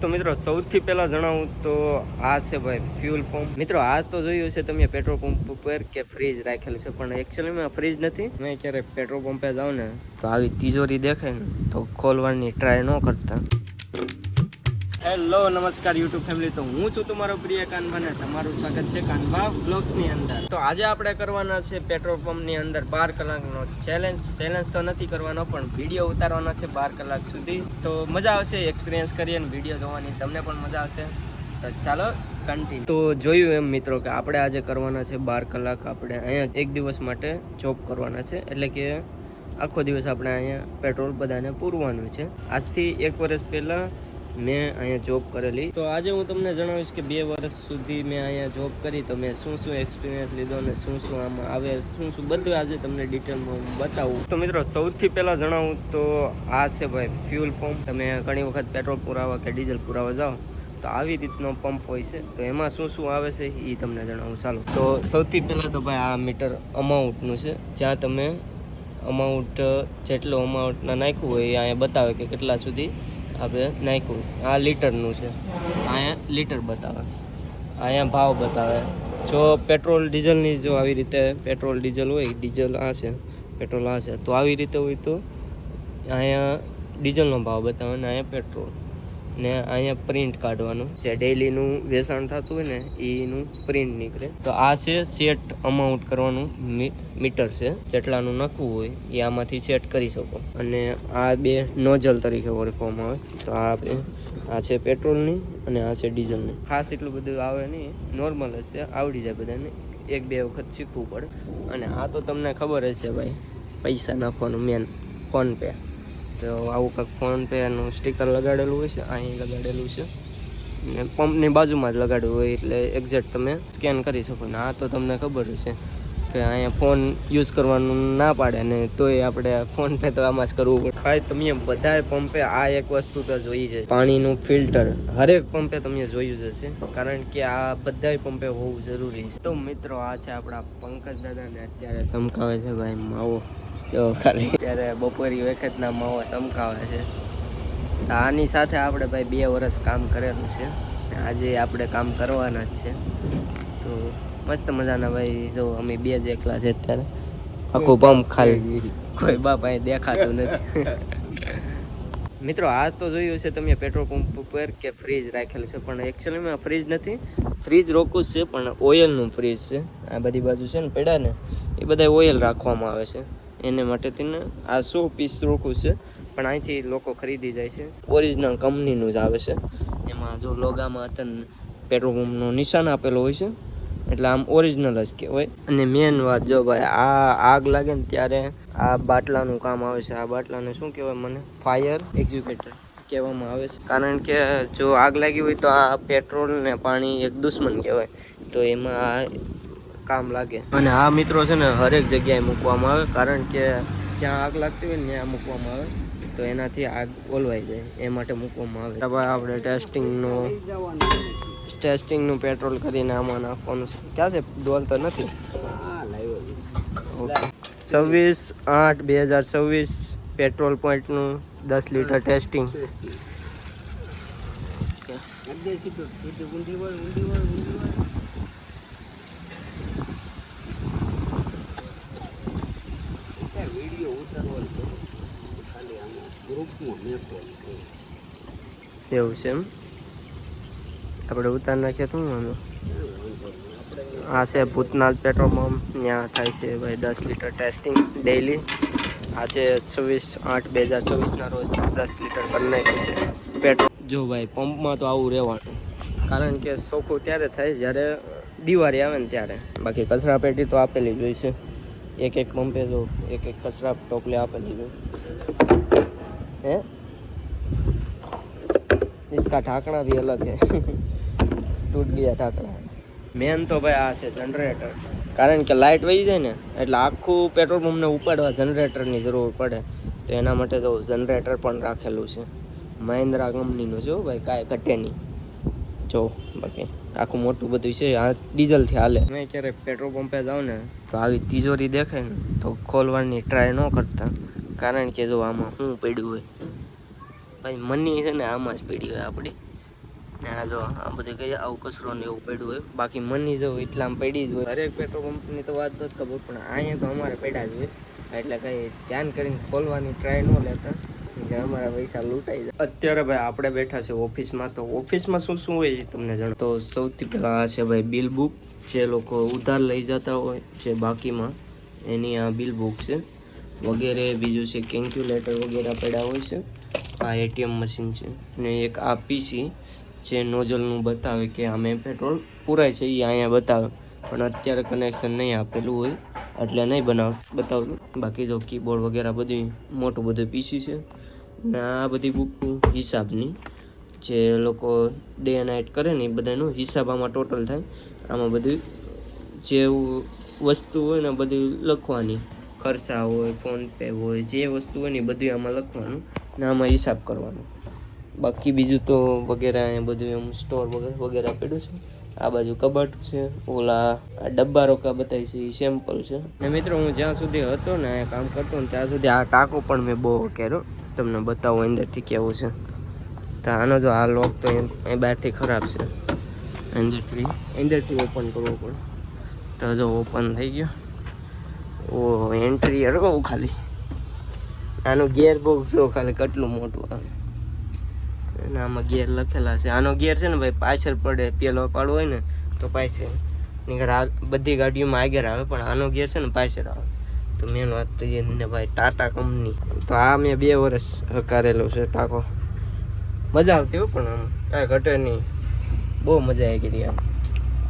તો મિત્રો સૌથી પહેલા જણાવું તો આ છે ભાઈ ફ્યુલ પંપ. મિત્રો આ તો જોયું છે તમે પેટ્રોલ પંપ ઉપર કે ફ્રીજ રાખેલું છે, પણ એકચ્યુઅલીમાં ફ્રીજ નથી. મેં ક્યારે પેટ્રોલ પંપે જાઉં ને તો આવી તિજોરી દેખાય ને તો ખોલવાની ટ્રાય ન કરતા. હેલો નમસ્કાર યુટ્યુબ ફેમિલી, તો હું છું તમારો પ્રિય કાનભા ને તમારું સ્વાગત છે કાનભા વ્લોગ્સની અંદર. તો આજે આપણે કરવાના છે પેટ્રોલ પંપની અંદર 12 કલાકનો ચેલેન્જ તો નથી કરવાનો, પણ વિડીયો ઉતારવાનો છે 12 કલાક સુધી. તો મજા આવશે, એક્સપિરિયન્સ કરીએ ને વિડીયો જોવાની તમને પણ મજા આવશે. તો ચાલો કન્ટિન્યુ. તો જોયું એમ મિત્રો કે આપણે આજે કરવાના છે 12 કલાક. આપણે અહીંયા એક દિવસ માટે જોબ કરવાના છે, એટલે કે આખો દિવસ આપણે અહીંયા પેટ્રોલ બધાને પૂરવાનું છે. આજથી 1 વર્ષ પહેલાં મેં અહીંયા જોબ કરેલી. તો આજે હું તમને જણાવીશ કે 2 વર્ષ સુધી મેં અહીંયા જોબ કરી, તો મેં શું એક્સપિરિયન્સ લીધો ને શું આમાં આવે, શું બધું આજે તમને ડિટેલમાં હું બતાવું. તો મિત્રો સૌથી પહેલાં જણાવું તો આ છે ભાઈ ફ્યુલ પંપ. તમે ઘણી વખત પેટ્રોલ પુરાવા કે ડીઝલ પુરાવા જાઓ તો આવી રીતનો પંપ હોય છે. તો એમાં શું આવે છે એ તમને જણાવું. ચાલો, તો સૌથી પહેલાં તો ભાઈ આ મીટર અમાઉન્ટનું છે. જ્યાં તમે અમાઉન્ટ જેટલું અમાઉન્ટના નાખ્યું હોય એ અહીંયા બતાવે કે કેટલા સુધી આપણે નાખ્યું. આ લીટરનું છે, અહીંયા લીટર બતાવે, અહીંયા ભાવ બતાવે. જો પેટ્રોલ ડીઝલની જો આવી રીતે પેટ્રોલ ડીઝલ હોય, ડીઝલ આ છે, પેટ્રોલ આ છે, તો આવી રીતે હોય તો અહીંયા ડીઝલનો ભાવ બતાવે ને અહીંયા પેટ્રોલ ને અહીંયા પ્રિન્ટ કાઢવાનું. જે ડેઈલીનું વેચાણ થતું હોય ને એનું પ્રિન્ટ નીકળે. તો આ છે સેટ અમાઉન્ટ કરવાનું મીટર છે. જેટલાનું નાખવું હોય એ આમાંથી સેટ કરી શકો. અને આ 2 નોઝલ તરીકે ઓળખવામાં આવે. તો આ છે પેટ્રોલની અને આ છે ડીઝલની. ખાસ એટલું બધું આવે નહીં, નોર્મલ જ છે, આવડી જાય બધાને. 1-2 વખત શીખવું પડે. અને આ તો તમને ખબર જ છે ભાઈ, પૈસા નાખવાનું મેન ફોન પે. તો આવું કંઈક ફોન પેનું સ્ટીકર લગાડેલું હોય છે, અહીં લગાડેલું છે ને પંપની બાજુમાં જ લગાડ્યું હોય, એટલે એક્ઝેક્ટ તમે સ્કેન કરી શકો. ને આ તો તમને ખબર છે કે અહીંયા ફોન યુઝ કરવાનું ના પાડે ને તોય આપણે ફોન પે તો આમાં જ કરવું પડે. ભાઈ તમે બધાએ પંપે આ એક વસ્તુ તો જોઈ છે, પાણીનું ફિલ્ટર. હરેક પંપે તમે જોયું જ હશે, કારણ કે આ બધાય પંપે હોવું જરૂરી છે. તો મિત્રો આ છે આપણા પંકજ દાદાને અત્યારે ચમકાવે છે ભાઈ માવો. જો ખાલી ત્યારે બપોરી વખતના માવો ચમકાવે છે. આની સાથે આપણે ભાઈ 2 વર્ષ કામ કરેલું છે, આજે આપણે કામ કરવાના જ છે. તો મસ્ત મજાના ભાઈ, જો અમે 2 જ એકલા છે અત્યારે. આખું પંપ ખાલી, કોઈ બાપ અહીં દેખાતું નથી. મિત્રો આ તો જોયું છે તમે પેટ્રોલ પંપ ઉપર કે ફ્રીજ રાખેલું છે, પણ એકચ્યુઅલીમાં ફ્રીજ નથી. ફ્રીજ રોકું જ છે, પણ ઓઇલનું ફ્રીજ છે. આ બધી બાજુ છે ને પડ્યા ને એ બધા ઓઇલ રાખવામાં આવે છે. એને માટે તેને આ 100 પીસ રોકું છે, પણ અહીંથી લોકો ખરીદી જાય છે. ઓરિજિનલ કંપનીનું જ આવે છે. એમાં જો લોગામાં તન પેટ્રોલ પંપનું નિશાન આપેલું હોય છે, એટલે આમ ઓરિજિનલ જ કહેવાય. અને મેન વાત જો ભાઈ, આ આગ લાગે ને ત્યારે આ બાટલાનું કામ આવે છે. આ બાટલાને શું કહેવાય, મને ફાયર એક્ઝિક્યુટર કહેવામાં આવે છે. કારણ કે જો આગ લાગી હોય તો આ પેટ્રોલ ને પાણી એક દુશ્મન કહેવાય, તો એમાં કામ લાગે. અને આ મિત્રો છે ને હરેક જગ્યાએ મૂકવામાં આવે, કારણ કે જ્યાં આગ લાગતી હોય ને ત્યાં મૂકવામાં આવે, તો એનાથી આગ ઓલવાઈ જાય એ માટે મૂકવામાં આવે. ભાઈ આપણે ટેસ્ટિંગનું પેટ્રોલ કરીને આમાં નાખવાનું છે. ક્યાં છે, ડોલ તો નથી. ઓકે, 26/8/2024 પેટ્રોલ પોઈન્ટનું 10 લીટર ટેસ્ટિંગ. એવું છે એમ, આપણે ઉતાર નાખીએ તો વાંધો. આ છે ભૂતનાથ પેટ્રોલ પંપ, ત્યાં થાય છે ભાઈ 10 લીટર ટેસ્ટિંગ ડેઈલી. આજે 26/8/2024 રોજ 10 લીટર કરી નાખ્યું છે પેટ્રોલ. જો ભાઈ પંપમાં તો આવું રહેવાનું, કારણ કે ચોખ્ખું ત્યારે થાય જ્યારે દિવાળી આવે ને ત્યારે. બાકી કચરા પેટી તો આપેલી જ હોય છે. એક પંપે જો એક કચરા ટોપલી આપેલી હોય. હે, इसका ढाकना भी अलग है. टूट गया ढाकना. મેન તો ભાઈ આ છે જનરેટર, કારણ કે લાઇટ વહી જાય ને એટલે આખું પેટ્રોલ પંપને ઉપાડવા જનરેટરની જરૂર પડે. તો એના માટે જો જનરેટર પણ રાખેલું છે. મહિન્દ્રા કંપનીનું છે ભાઈ, કાંઈ ઘટે નહીં. જો બાકી આખું મોટું બધું છે. આ ડીઝલથી હાલે. મેં ક્યારેક પેટ્રોલ પંપે જાઉં ને તો આવી તિજોરી દેખાય ને તો ખોલવાની ટ્રાય ન કરતા, કારણ કે જો આમાં શું પડ્યું હોય ભાઈ, મની છે ને આમાં જ પડી હોય આપણી. ને આ જો આ બધું કઈ આવું કચરો ને એવું પડ્યું હોય, બાકી મની જો એટલામાં પડી જ હોય. હરેક પેટ્રોલ પંપની તો વાત નથી ખબર, પણ અહીંયા તો અમારે પડ્યા જ હોય, એટલે કઈ ધ્યાન કરીને ખોલવાની ટ્રાય ન લેતા કે અમારા પૈસા લૂંટાઈ જાય. અત્યારે ભાઈ આપણે બેઠા છે ઓફિસમાં. તો ઓફિસમાં શું શું હોય એ તમને જણાવ. તો સૌથી પહેલા આ છે ભાઈ બિલ બુક. જે લોકો ઉધાર લઈ જતા હોય જે બાકીમાં, એની આ બિલ બુક છે વગેરે. બીજું છે કેલ્ક્યુલેટર વગેરે પડ્યા હોય છે. આ એટીએમ મશીન છે ને એક આ પીસી જે નોઝલનું બતાવે કે આમે પેટ્રોલ પૂરાય છે, એ અહીંયા બતાવે, પણ અત્યારે કનેક્શન નહીં આપેલું હોય એટલે નહીં બતાવતું. બાકી જો કીબોર્ડ વગેરે બધું મોટું બધું પીસી છે. ને આ બધી બુક હિસાબની જે લોકો ડે નાઇટ કરે ને એ બધાનો હિસાબ આમાં ટોટલ થાય. આમાં બધું જે વસ્તુ હોય ને બધી લખવાની, ખર્ચા હોય, ફોનપે હોય, જે વસ્તુ હોય ને બધું આમાં લખવાનું ને આમાં હિસાબ કરવાનો. બાકી બીજું તો વગેરે અહીંયા બધું એમ સ્ટોર વગેરે પડ્યું છે. આ બાજુ કબાટ છે. ઓલા આ ડબ્બા રોકા બતાવી છે એ સેમ્પલ છે. ને મિત્રો હું જ્યાં સુધી હતો ને અહીંયા કામ કરતો ને ત્યાં સુધી આ ટાંકો પણ મેં બહુ કર્યો, તમને બતાવો અંદરથી કેવું છે. તો આનો જો આ લોક તો અહીં બહારથી ખરાબ છે, અંદરથી ઓપન કરવો પડે. તો જો ઓપન થઈ ગયો. ઓ એન્ટ્રી અડકો ખાલી. આનું ગેર બોક્સ જો ખાલી કેટલું મોટું આવે અને આમાં ગેર લખેલા છે. આનો ગેર છે ને ભાઈ પાછળ પડે, પેલો પાડવો હોય ને તો પાછળ નીકળે. બધી ગાડીઓમાં આગળ આવે પણ આનો ગેર છે ને પાછળ આવે. તો મેન વાત તો એ ને ભાઈ ટાટા કંપની. તો આ મેં 2 વર્ષ હકારેલો છે ટાંકો. મજા આવતી હોય પણ આમ કાંઈ ઘટે નહીં, બહુ મજા આવી ગઈ.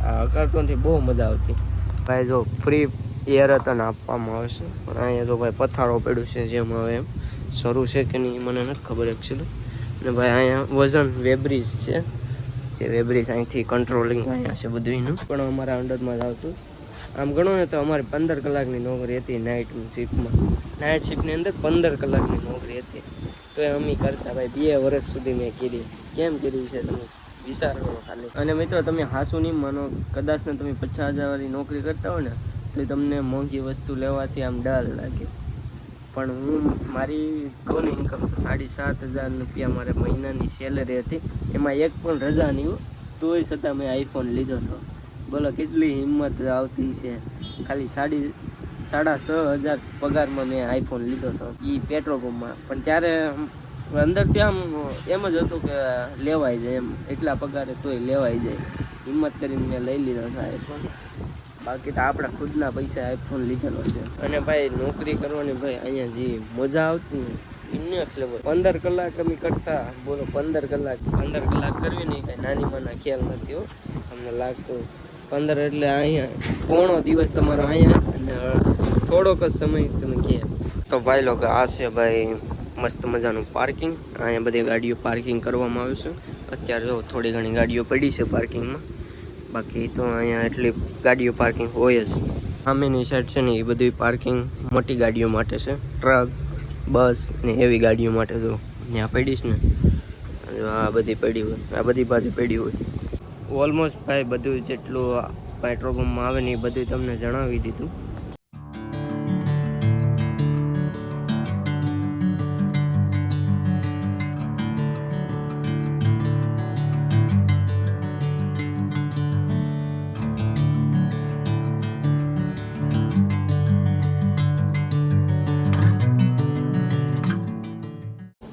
આ હકારતો નથી, બહુ મજા આવતી ભાઈ. જો ફ્રી એર તને આપવામાં આવશે, પણ અહીંયા તો ભાઈ પથારો પડ્યું છે જેમ હવે એમ શરૂ છે કે નહીં મને નથી ખબર એકચ્યુઅલી. ને ભાઈ અહીંયા વજન વેબ્રિજ છે, જે વેબ્રિજ અહીંથી કંટ્રોલિંગ અહીંયા છે બધું એનું, પણ અમારા અંડરમાં જ આવતું. આમ ગણો ને તો અમારે 15 કલાકની નોકરી હતી નાઇટની શિફ્ટમાં. નાઇટ શિફ્ટની અંદર 15 કલાકની નોકરી હતી, તો એ અમે કરતા ભાઈ. 2 વર્ષ સુધી મેં કરી. કેમ કરી છે તમે વિચાર કરો ખાલી. અને મિત્રો તમે હાસું નહીં માનો, કદાચ ને તમે 50,000 વાળી નોકરી કરતા હોય ને તો તમને મોંઘી વસ્તુ લેવાથી આમ ડર લાગે. પણ હું મારી કોની ઇન્કમ તો 7,500 રૂપિયા મારે મહિનાની સેલરી હતી, એમાં એક પણ રજા નહીં, તોય છતાં મેં આઈફોન લીધો હતો. બોલો કેટલી હિંમત આવતી છે. ખાલી 6,500 પગારમાં મેં આઈફોન લીધો હતો, એ પેટ્રોલ પંપમાં. પણ ત્યારે અંદરથી આમ એમ જ હતું કે લેવાઈ જાય એમ, એટલા પગારે તોય લેવાઈ જાય. હિંમત કરીને મેં લઈ લીધો હતો આઈફોન. બાકી તો આપણા ખુદના પૈસા આઈફોન લીધેલો છે. અને ભાઈ નોકરી કરવાની ભાઈ અહીંયા જે મજા આવતી એને એટલે 15 કલાક અમે કરતા. બોલો 15 કલાક કરવી નહીં કાંઈ નાની માના ખ્યાલ નથી હો. અમને લાગતું 15 એટલે અહીંયા પોણો દિવસ તમારો અહીંયા અને થોડોક જ સમય તમે ક્યાં. તો ભાઈ લોકો આ છે ભાઈ મસ્ત મજાનું પાર્કિંગ. અહીંયા બધી ગાડીઓ પાર્કિંગ કરવામાં આવ્યું છે. અત્યારે જો થોડી ઘણી ગાડીઓ પડી છે પાર્કિંગમાં, બાકી તો અહીંયા એટલી ગાડીઓ પાર્કિંગ હોય જ. સામેની સાઈડ છે ને એ બધી પાર્કિંગ મોટી ગાડીઓ માટે છે, ટ્રક, બસ ને એવી ગાડીઓ માટે. જો ત્યાં પડીશ ને, આ બધી પડી હોય, આ બધી બાજુ પડી હોય. ઓલમોસ્ટ ભાઈ બધું જેટલું પેટ્રોલ પંપમાં આવે ને એ બધું તમને જણાવી દીધું.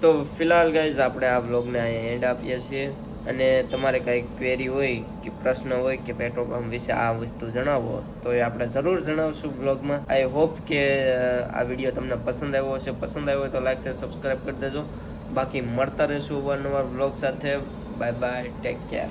તો ફિલહાલ ગાઈઝ આપણે આ બ્લોગને અહીંયા એન્ડ આપીએ છીએ. અને તમારે કંઈક ક્વેરી હોય કે પ્રશ્ન હોય કે પેટ્રોલ પંપ વિશે આ વસ્તુ જણાવો તો એ આપણે જરૂર જણાવશું બ્લોગમાં. આઈ હોપ કે આ વિડીયો તમને પસંદ આવ્યો હશે. પસંદ આવ્યો હોય તો લાઈક શેર સબસ્ક્રાઈબ કરી દેજો. બાકી મળતા રહીશું અવારનવાર બ્લોગ સાથે. Bye bye, take care.